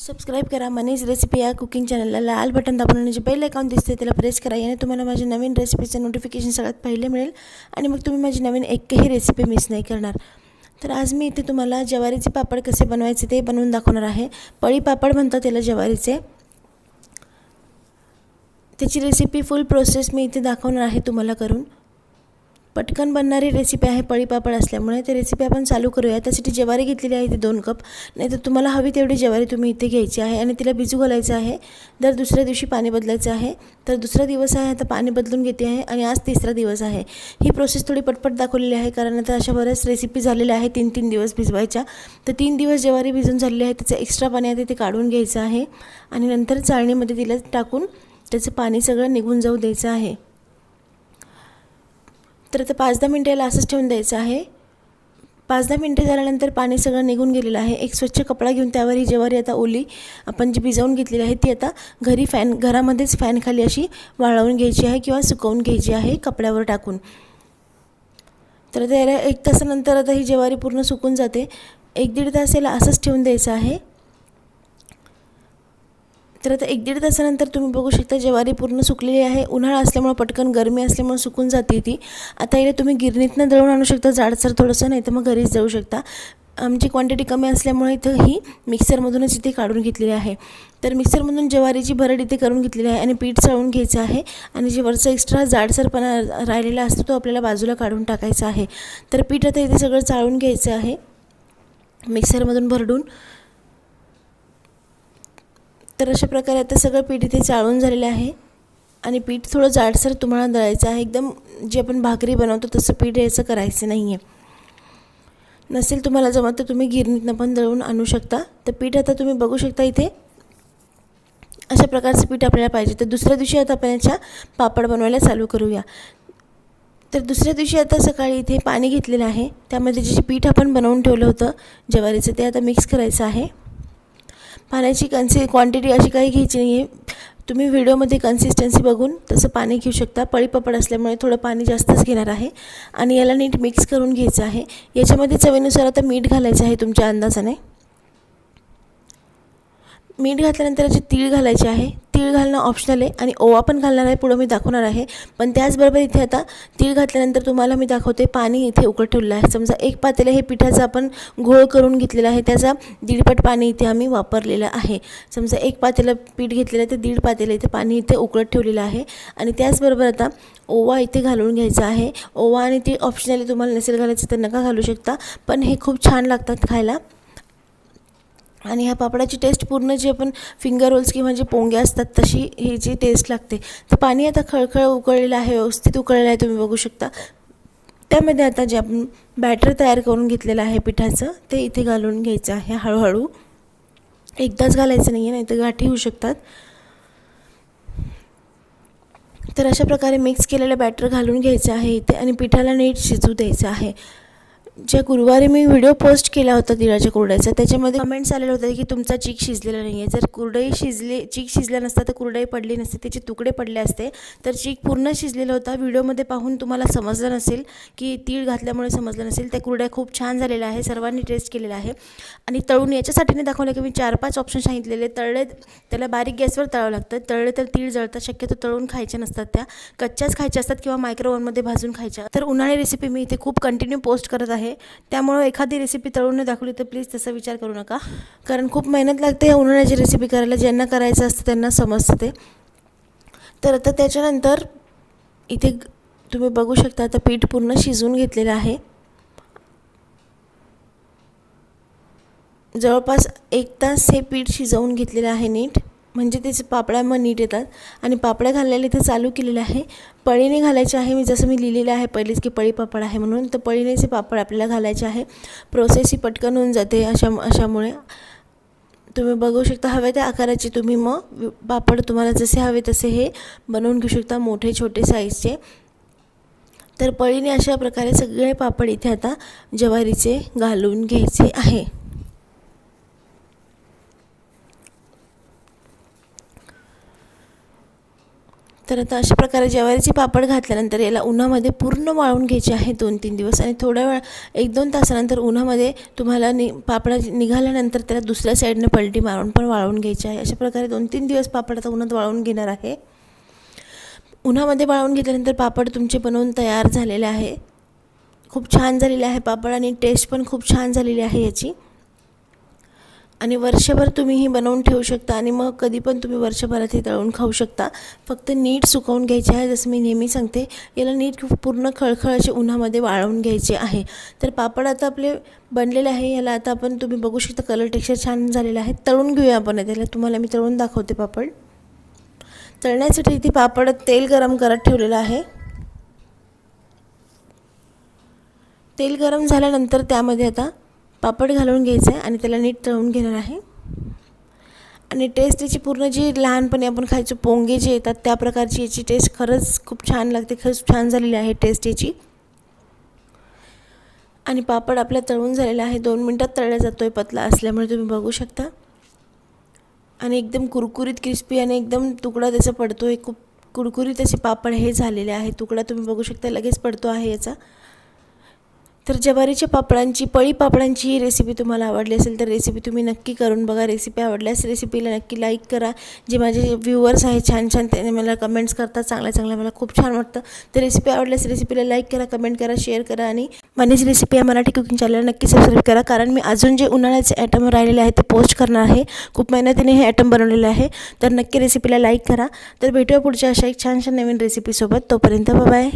Subscribe करा मनीज recipe या cooking चॅनलला. लाल बटन दाबून जे बेल आयकॉन दिसते त्याला प्रेस करा. याने तुम्हाला माझी नवीन रेसिपीचं नोटिफिकेशन सगळ्यात पहिले मिळेल आणि मग तुम्ही माझी नवीन एकही रेसिपी मिस नाही करणार. तर आज मी इथे तुम्हाला ज्वारीचे पापड कसे बनवायचे ते बनवून दाखवणार आहे. पळी पापड म्हणतात त्याला ज्वारीचे. त्याची रेसिपी फुल प्रोसेस मी इथे दाखवणार आहे तुम्हाला करून. पटकन बनणारी रेसिपी आहे पळी पापड असल्यामुळे ते रेसिपी आपण चालू करूया. त्यासाठी ज्वारी घेतलेली आहे ती 2 कप. नाहीतर तुम्हाला हवी तेवढी ज्वारी तुम्ही इथे घ्यायची आहे आणि तिला भिजू घालायचं आहे. दर दुसऱ्या दिवशी पाणी बदलायचं आहे. तर दुसरा दिवस आहे आता पाणी बदलून घेते आहे आणि आज तिसरा दिवस आहे. ही प्रोसेस थोडी पटपट दाखवलेली आहे कारण आता अशा बऱ्याच रेसिपी झालेल्या आहे 3-3 दिवस भिजवायच्या. तर 3 दिवस ज्वारी भिजून झालेली आहे. त्याचं एक्स्ट्रा पाणी आहे ते काढून घ्यायचं आहे आणि नंतर चाळणीमध्ये तिला टाकून त्याचं पाणी सगळं निघून जाऊ द्यायचं आहे. तर आता 5-10 मिनटं याला असंच ठेवून द्यायचं आहे. 5-10 मिनटं झाल्यानंतर पाणी सगळं निघून गेलेलं आहे. एक स्वच्छ कपडा घेऊन त्यावर ही ज्वारी आता ओली आपण जी भिजवून घेतलेली आहे ती आता घरामध्येच फॅनखाली अशी वाळवून घ्यायची आहे किंवा सुकवून घ्यायची आहे कपड्यावर टाकून. तर आता याला 1 तासानंतर आता ही ज्वारी पूर्ण सुकून जाते. 1-1.5 तास याला असंच ठेवून द्यायचं आहे. तर आता 1-1.5 तासानंतर तुम्ही बघू शकता ज्वारी पूर्ण सुकलेली आहे. उन्हाळा असल्यामुळे पटकन गरमी असल्यामुळे सुकून जाते ती. आता इथे तुम्ही गिरणीतनं दळून आणू शकता जाडसर थोडंसं, नाही तर मग घरीच दळू शकता. आमची क्वांटिटी कमी असल्यामुळे इथं ही मिक्सरमधूनच इथे काढून घेतलेली आहे. तर मिक्सरमधून ज्वारीची भरड इथे करून घेतलेली आहे आणि पीठ चाळून घ्यायचं आहे आणि जे वरचा एक्स्ट्रा जाडसरपणा राहिलेला असतो तो आपल्याला बाजूला काढून टाकायचा आहे. तर पीठ आता इथे सगळं चाळून घ्यायचं आहे मिक्सरमधून भरडून. तर अशा प्रकारे आता सगळं पीठ इथे चाळून झालेलं आहे आणि पीठ थोडं जाडसर तुम्हाला दळायचं आहे. एकदम जे आपण भाकरी बनवतो तसं पीठ याचं करायचं नाही आहे. नसेल तुम्हाला जमत तर तुम्ही गिरणीतनं पण दळून आणू शकता. तर पीठ आता तुम्ही बघू शकता इथे अशा प्रकारचं पीठ आपल्याला पाहिजे. तर दुसऱ्या दिवशी आता आपण याच्या पापड बनवायला चालू करूया. तर दुसऱ्या दिवशी आता सकाळी इथे पाणी घेतलेलं आहे. त्यामध्ये जे पीठ आपण बनवून ठेवलं होतं ज्वारीचं ते आता मिक्स करायचं आहे. पाण्याची क्वांटिटी अशी काही घ्यायची नाही आहे. तुम्ही व्हिडिओमध्ये कन्सिस्टन्सी बघून तसं पाणी घेऊ शकता. पळी पापड असल्यामुळे थोडं पाणी जास्तच घेणार आहे आणि याला नीट मिक्स करून घ्यायचं आहे. याच्यामध्ये चवीनुसार आता मीठ घालायचं आहे तुमच्या अंदाजाने. मीठ घातल्यानंतर याचे तीळ घालायचे आहे. तीळ घालणं ऑप्शनल आहे आणि ओवा पण घालणार आहे, पुढं मी दाखवणार आहे. पण त्याचबरोबर इथे आता तीळ घातल्यानंतर तुम्हाला मी दाखवते पाणी इथे उकळत ठेवलं आहे. समजा 1 पातेलं हे पिठाचं आपण घोळ करून घेतलेला आहे, त्याचा 1.5 पट पाणी इथे आम्ही वापरलेलं आहे. समजा 1 पातेलं पीठ घेतलेलं आहे तर 1.5 पातेलं इथे पाणी इथे उकळत ठेवलेलं आहे. आणि त्याचबरोबर आता ओवा इथे घालून घ्यायचा आहे. ओवा आणि तीळ ऑप्शनली तुम्हाला नसेल घालायचं तर नका घालू शकता, पण हे खूप छान लागतात खायला. आणि ह्या पापडाची टेस्ट पूर्ण जे आपण फिंगर रोल्स किंवा जे पोंगे असतात तशी ही जी टेस्ट लागते. तर पाणी आता खळखळ उकळलेलं आहे, व्यवस्थित उकळलेलं आहे तुम्ही बघू शकता. त्यामध्ये आता जे आपण बॅटर तयार करून घेतलेलं आहे पिठाचं ते इथे घालून घ्यायचं आहे हळूहळू. एकदाच घालायचं नाही आहे, नाही तर गाठी होऊ शकतात. तर अशा प्रकारे मिक्स केलेलं बॅटर घालून घ्यायचं आहे इथे आणि पिठाला नीट शिजू द्यायचं आहे. ज्या गुरुवारी मी व्हिडिओ पोस्ट केला होता तिळाच्या कुरडईचा, त्याच्यामध्ये कमेंट्स आलेले होते की तुमचा चीक शिजलेला नाही आहे. जर चीक शिजला नसता तर कुरडई पडली नसते, त्याचे तुकडे पडले असते. तर चीक पूर्ण शिजलेला होता. व्हिडिओमध्ये पाहून तुम्हाला समजलं नसेल की तीळ घातल्यामुळे समजलं नसेल. त्या कुरड्या खूप छान झालेल्या आहे, सर्वांनी टेस्ट केलेला आहे. आणि तळून याच्यासाठी नाही दाखवलं की मी 4-5 ऑप्शन सांगितलेले. तळले त्याला बारीक गॅसवर तळावं लागतं. तळले तर तीळ जळतात, शक्यतो तळून खायच्या नसतात, त्या कच्च्याच खायच्या असतात किंवा मायक्रोवेव्हमध्ये भाजून खायच्या. तर उन्हाळी रेसिपी मी इथे खूप कंटिन्यू पोस्ट करत आहे. त्यामुळे एखादी रेसिपी तळून नाही दाखवली तर प्लीज तसा विचार करू नका, कारण खूप मेहनत लागते या उन्हाळ्याची रेसिपी करायला. ज्यांना करायचं असतं त्यांना समजतं ते. तर आता त्याच्यानंतर इथे तुम्ही बघू शकता आता पीठ पूर्ण शिजवून घेतलेलं आहे. जवळपास 1 तास हे पीठ शिजवून घेतलेलं आहे नीट, म्हणजे त्याचे पापड्या मग नीट येतात. आणि पापड्या घालायला इथे चालू केलेलं आहे. पळीने घालायचे आहे. मी जसं मी लिहिलेलं आहे पहिलेच की पळी पापड आहे म्हणून, तर पळीनेचे पापड आपल्याला घालायचे आहे. प्रोसेस ही पटकन होऊन जाते अशामुळे. तुम्ही बघू शकता हव्या त्या आकाराचे तुम्ही मग पापड तुम्हाला जसे हवे तसे हे बनवून घेऊ शकता, मोठे छोटे साईजचे. तर पळीने अशा प्रकारे सगळे पापड इथे आता ज्वारीचे घालून घ्यायचे आहे. तर आता अशा प्रकारे ज्वारीचे पापड घातल्यानंतर याला उन्हामध्ये पूर्ण वाळवून घ्यायचे आहे 2-3 दिवस. आणि थोड्या वेळ 1-2 तासानंतर उन्हामध्ये तुम्हाला पापड निघाल्यानंतर त्याला दुसऱ्या साईडने पलटी मारून पण वाळवून घ्यायचे आहे. अशा प्रकारे 2-3 दिवस पापड आता उन्हात वाळवून घेणार आहे. उन्हामध्ये वाळवून घेतल्यानंतर पापड तुमचे बनवून तयार झालेले आहे. खूप छान झालेले आहे पापड आणि टेस्ट पण खूप छान झालेली आहे याची. आणि वर्षभर तुम्ही ही बनवून ठेवू शकता आणि मग कधी पण तुम्ही वर्षभरात हे तळून खाऊ शकता. फक्त नीट सुकवून घ्यायचे आहे. जसं मी नेहमी सांगते, याला नीट पूर्ण खळखळ असे उन्हामध्ये वाळवून घ्यायचे आहे. तर पापड आता आपले बनलेले आहे. याला आता आपण तुम्ही बघू शकता कलर टेक्स्चर छान झालेलं आहे. तळून घेऊया आपण. त्याला तुम्हाला मी तळून दाखवते पापड. तळण्यासाठी इथे पापड तेल गरम करत ठेवलेलं आहे. तेल गरम झाल्यानंतर त्यामध्ये आता पापड घालून घ्यायचं आहे आणि त्याला नीट तळून घेणार आहे. आणि टेस्ट याची पूर्ण जी लहानपणी आपण खायचो पोंगे जे येतात त्या प्रकारची याची टेस्ट खरंच खूप छान लागते. खरंच छान झालेली आहे टेस्ट याची. आणि पापड आपला तळून झालेला आहे. 2 मिनटात तळला जातो आहे पतला असल्यामुळे तुम्ही बघू शकता. आणि एकदम कुरकुरीत क्रिस्पी आणि एकदम तुकडा त्याचा पडतो आहे. खूप कुरकुरीत असे पापड हे झालेले आहे. तुकडा तुम्ही बघू शकता लगेच पडतो आहे याचा. तर ज्वारीच्या पापडांची पळी पापडांची ही रेसिपी तुम्हाला आवडली असेल तर रेसिपी तुम्ही नक्की करून बघा. रेसिपी आवडल्यास रेसिपीला नक्की लाईक करा. जे माझे व्ह्यूअर्स आहेत छान छान त्याने मला कमेंट्स करतात चांगल्या मला खूप छान वाटतं. तर रेसिपी आवडल्यास रेसिपीला लाईक करा, कमेंट करा, शेअर करा. आणि मनीष रेसिपी या मराठी कुकिंग चॅनलला नक्की सबस्क्राईब करा. कारण मी अजून जे उन्हाळ्याचे आयटम राहिलेले आहेत ते पोस्ट करणार आहे. खूप मेहनतीने हे आयटम बनवलेले आहे. तर नक्की रेसिपीला लाईक करा. तर भेटूया पुढच्या अशा एक छान नवीन रेसिपीसोबत. तोपर्यंत बाय.